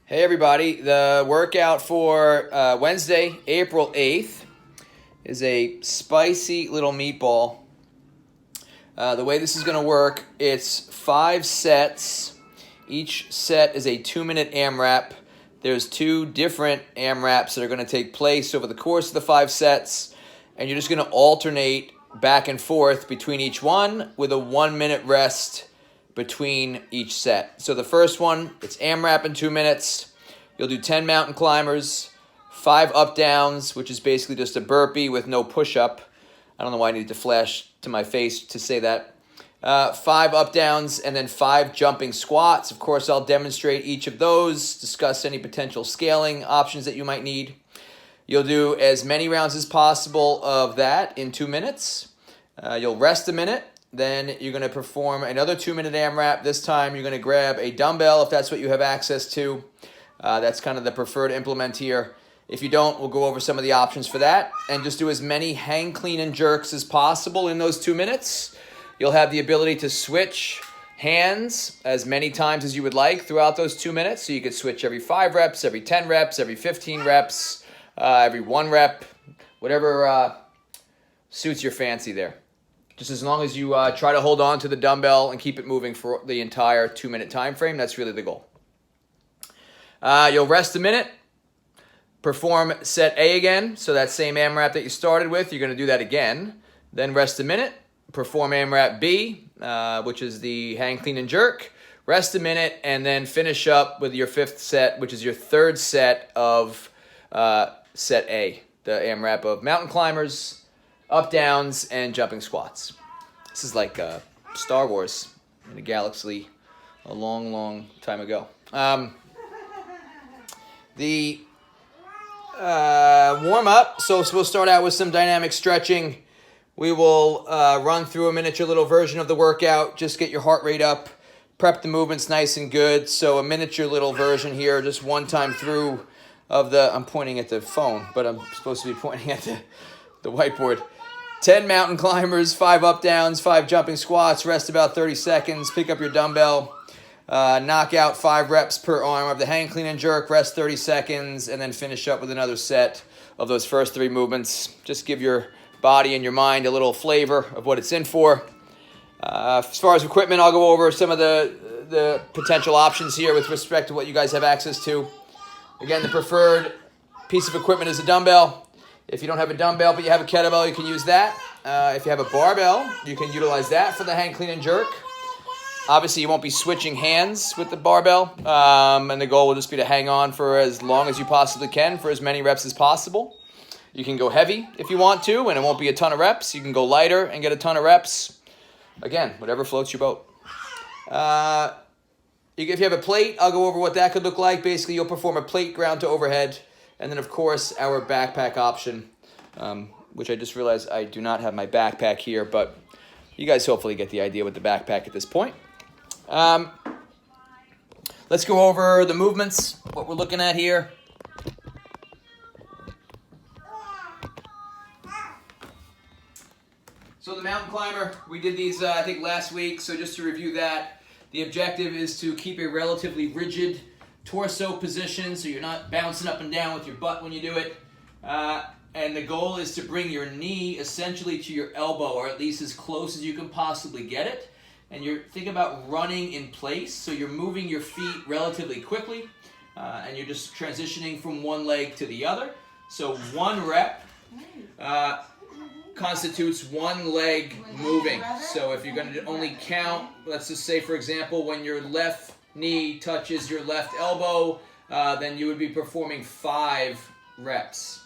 Hey everybody, the workout for Wednesday, April 8th is a spicy little meatball. The way this is going to work, it's 5 sets. Each set is a 2-minute AMRAP. There's 2 different AMRAPs that are going to take place over the course of the 5 sets, and you're just going to alternate back and forth between each one with a 1-minute rest between each set. So the first one, it's AMRAP in 2 minutes. You'll do 10 mountain climbers, 5 up downs, which is basically just a burpee with no push-up. I don't know why I needed to flash to my face to say that. 5 up downs and then 5 jumping squats. Of course, I'll demonstrate each of those, discuss any potential scaling options that you might need. You'll do as many rounds as possible of that in 2 minutes. You'll rest a minute. Then you're going to perform another 2-minute AMRAP. This time you're going to grab a dumbbell if that's what you have access to. That's kind of the preferred implement here. If you don't, we'll go over some of the options for that. And just do as many hang clean and jerks as possible in those 2 minutes. You'll have the ability to switch hands as many times as you would like throughout those 2 minutes. So you could switch every 5 reps, every 10 reps, every 15 reps, every 1 rep, whatever suits your fancy there. Just as long as you try to hold on to the dumbbell and keep it moving for the entire 2-minute time frame, that's really the goal. You'll rest a minute, perform set A again, so that same AMRAP that you started with, you're going to do that again. Then rest a minute, perform AMRAP B, which is the hang clean and jerk, rest a minute, and then finish up with your 5th set, which is your 3rd set of set A, the AMRAP of mountain climbers, up downs, and jumping squats. This is like Star Wars in a galaxy a long, long time ago. The warm-up, so we'll start out with some dynamic stretching. We will run through a miniature little version of the workout, just get your heart rate up, prep the movements nice and good. So a miniature little version here, just one time through of the, I'm pointing at the phone, but I'm supposed to be pointing at the whiteboard. 10 mountain climbers, 5 up downs, 5 jumping squats, rest about 30 seconds, pick up your dumbbell, knock out 5 reps per arm of the hang clean and jerk, rest 30 seconds, and then finish up with another set of those first 3 movements. Just give your body and your mind a little flavor of what it's in for. As far as equipment, I'll go over some of the potential options here with respect to what you guys have access to. Again, the preferred piece of equipment is a dumbbell. If you don't have a dumbbell but you have a kettlebell, you can use that. If you have a barbell, you can utilize that for the hang clean and jerk. Obviously, you won't be switching hands with the barbell, and the goal will just be to hang on for as long as you possibly can for as many reps as possible. You can go heavy if you want to, and it won't be a ton of reps. You can go lighter and get a ton of reps. Again, whatever floats your boat. If you have a plate, I'll go over what that could look like. Basically, you'll perform a plate ground to overhead. And then, of course, our backpack option, which I just realized I do not have my backpack here, but you guys hopefully get the idea with the backpack at this point. Let's go over the movements, what we're looking at here. So the mountain climber, we did these, I think, last week. So just to review that, the objective is to keep a relatively rigid torso position, so you're not bouncing up and down with your butt when you do it. And the goal is to bring your knee essentially to your elbow, or at least as close as you can possibly get it. And you're thinking about running in place, so you're moving your feet relatively quickly, and you're just transitioning from one leg to the other. So 1 rep constitutes 1 leg moving. So if you're going to only count, let's just say, for example, when your left knee touches your left elbow, then you would be performing 5 reps.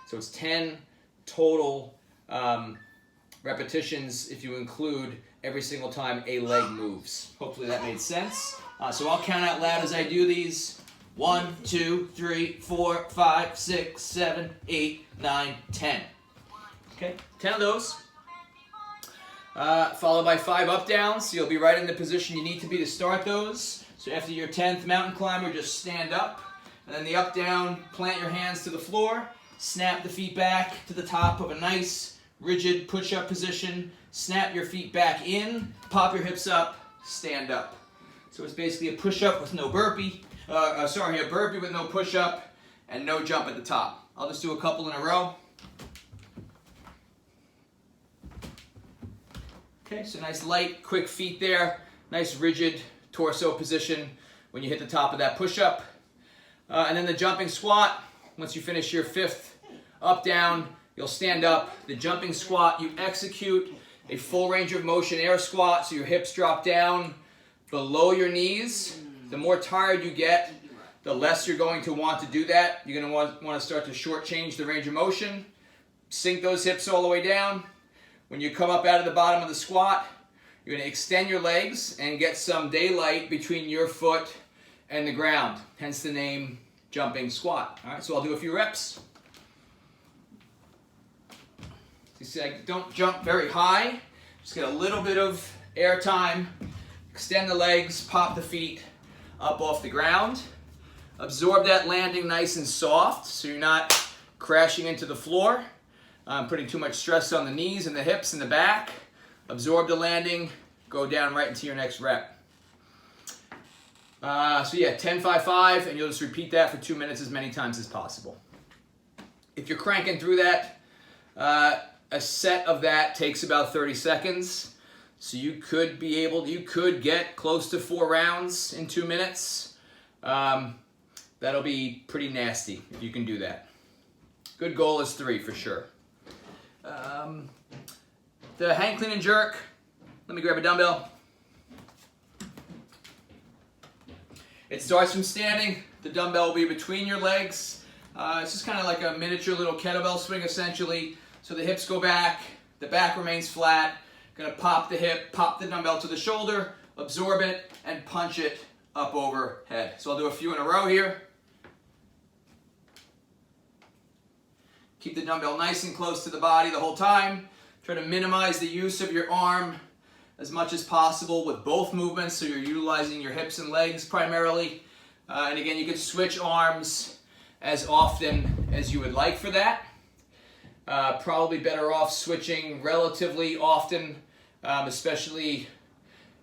So it's 10 total repetitions if you include every single time a leg moves. Hopefully that made sense. So I'll count out loud as I do these. 1, 2, 3, 4, 5, 6, 7, 8, 9, 10. Okay, 10 of those. Followed by 5 up downs. So you'll be right in the position you need to be to start those. So after your 10th mountain climber, just stand up. And then the up down, plant your hands to the floor. Snap the feet back to the top of a nice rigid push-up position. Snap your feet back in. Pop your hips up. Stand up. So it's basically a push-up with no burpee. a burpee with no push-up and no jump at the top. I'll just do a couple in a row. Okay, so nice light, quick feet there. Nice rigid torso position when you hit the top of that push-up. And then the jumping squat, once you finish your 5th up, down, you'll stand up. The jumping squat, you execute a full range of motion air squat, so your hips drop down below your knees. The more tired you get, the less you're going to want to do that. You're going to want to start to shortchange the range of motion. Sink those hips all the way down. When you come up out of the bottom of the squat, you're going to extend your legs and get some daylight between your foot and the ground, hence the name jumping squat. All right, so I'll do a few reps. You see, I don't jump very high, just get a little bit of air time, extend the legs, pop the feet up off the ground. Absorb that landing nice and soft so you're not crashing into the floor, putting too much stress on the knees and the hips and the back. Absorb the landing, go down right into your next rep. So yeah, 10, 5, 5, and you'll just repeat that for 2 minutes as many times as possible. If you're cranking through that, a set of that takes about 30 seconds. So you could get close to 4 rounds in 2 minutes. That'll be pretty nasty if you can do that. Good goal is 3 for sure. The hang clean and jerk, let me grab a dumbbell. It starts from standing. The dumbbell will be between your legs. It's just kind of like a miniature little kettlebell swing essentially. So the hips go back, the back remains flat. Gonna pop the hip, pop the dumbbell to the shoulder, absorb it, and punch it up overhead. So I'll do a few in a row here. Keep the dumbbell nice and close to the body the whole time. Try to minimize the use of your arm as much as possible with both movements, so you're utilizing your hips and legs primarily. And again, you can switch arms as often as you would like for that. Probably better off switching relatively often, especially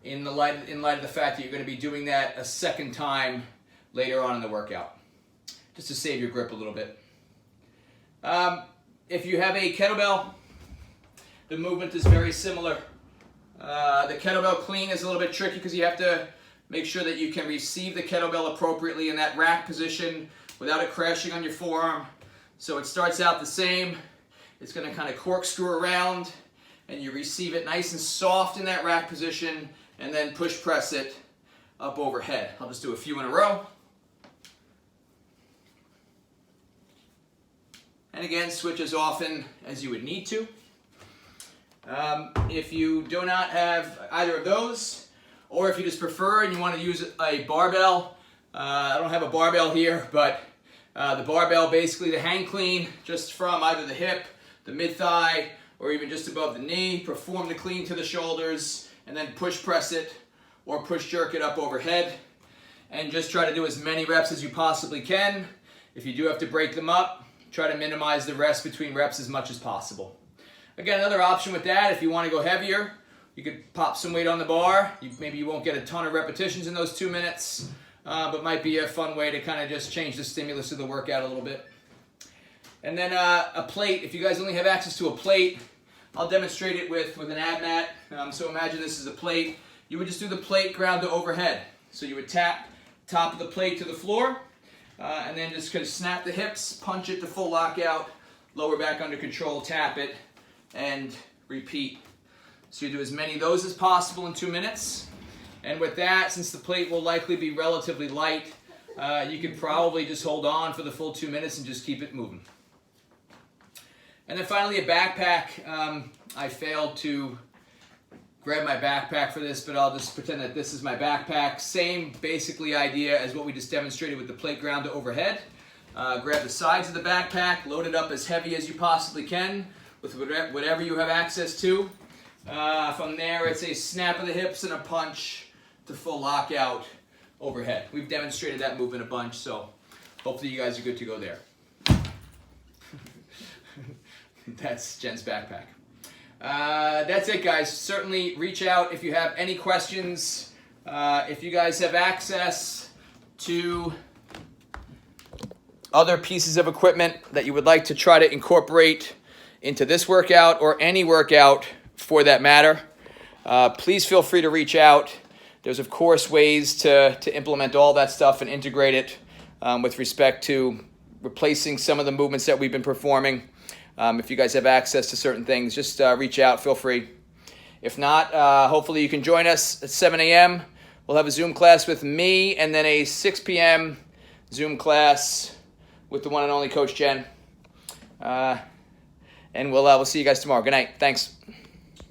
in light of the fact that you're going to be doing that a second time later on in the workout, just to save your grip a little bit. If you have a kettlebell, the movement is very similar. The kettlebell clean is a little bit tricky because you have to make sure that you can receive the kettlebell appropriately in that rack position without it crashing on your forearm. So it starts out the same. It's going to kind of corkscrew around, and you receive it nice and soft in that rack position, and then push press it up overhead. I'll just do a few in a row. And again, switch as often as you would need to. If you do not have either of those, or if you just prefer and you want to use a barbell, I don't have a barbell here, but the barbell, basically the hang clean, just from either the hip, the mid-thigh, or even just above the knee. Perform the clean to the shoulders, and then push press it or push jerk it up overhead. And just try to do as many reps as you possibly can. If you do have to break them up, try to minimize the rest between reps as much as possible. Again, another option with that, if you want to go heavier, you could pop some weight on the bar. Maybe you won't get a ton of repetitions in those 2 minutes, but might be a fun way to kind of just change the stimulus of the workout a little bit. And then a plate, if you guys only have access to a plate, I'll demonstrate it with an ab mat. So imagine this is a plate. You would just do the plate ground to overhead. So you would tap top of the plate to the floor, and then just kind of snap the hips, punch it to full lockout, lower back under control, tap it, and repeat. So you do as many of those as possible in 2 minutes. And with that, since the plate will likely be relatively light, you could probably just hold on for the full 2 minutes and just keep it moving. And then finally, a backpack. I failed to grab my backpack for this, but I'll just pretend that this is my backpack. Same basically idea as what we just demonstrated with the plate ground to overhead. Grab the sides of the backpack, load it up as heavy as you possibly can with whatever you have access to. From there, it's a snap of the hips and a punch to full lockout overhead. We've demonstrated that movement a bunch, so hopefully you guys are good to go there. That's Jen's backpack. That's it, guys. Certainly reach out if you have any questions. If you guys have access, to other pieces of equipment that you would like to try to incorporate into this workout or any workout for that matter, please feel free to reach out. There's, of course, ways to implement all that stuff and integrate it with respect to replacing some of the movements that we've been performing. If you guys have access to certain things, just reach out, feel free. If not, hopefully you can join us at 7 a.m. We'll have a Zoom class with me and then a 6 p.m. Zoom class with the one and only Coach Jen. And we'll see you guys tomorrow. Good night. Thanks.